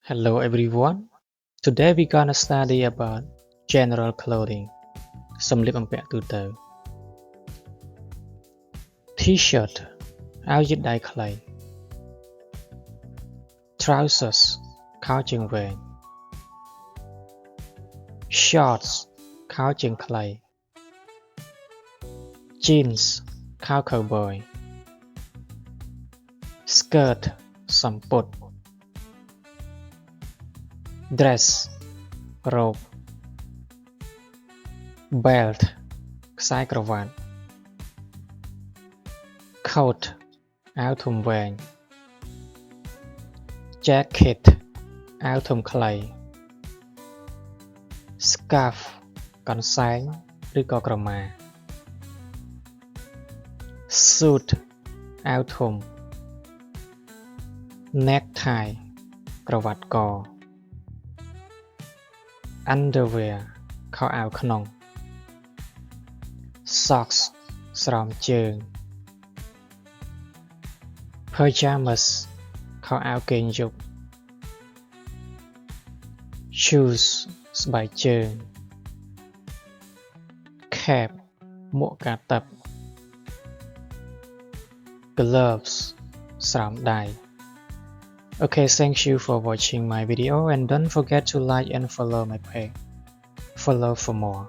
Hello everyone. Today we're gonna study about general clothing. សម្លៀកបំពាក់ទូទៅ T-shirt អាវយឺតដៃខ្លី Trousers ខោជើងវែង Shorts ខោជើងខ្លី Jeans ខោ cowboy Skirt សំពត់ Dress រ៉ូប Belt ខ្សែក្រវ៉ាត់ Coat អាវធំវែង Jacket អាវធំខ្លី Scarf កន្សែងឬក៏ក្រមា Suit អាវធំ Necktie ក្រវ៉ាត់ក Underwear ខោអាវក្នុង Socks ស្រោមជើង Pajamas ខោអាវគេងយប់ Shoes ស្បែកជើង Cap មួកកាតិប Gloves ស្រោមដៃ Okay, thank you for watching my video and don't forget to like and follow my page. Follow for more.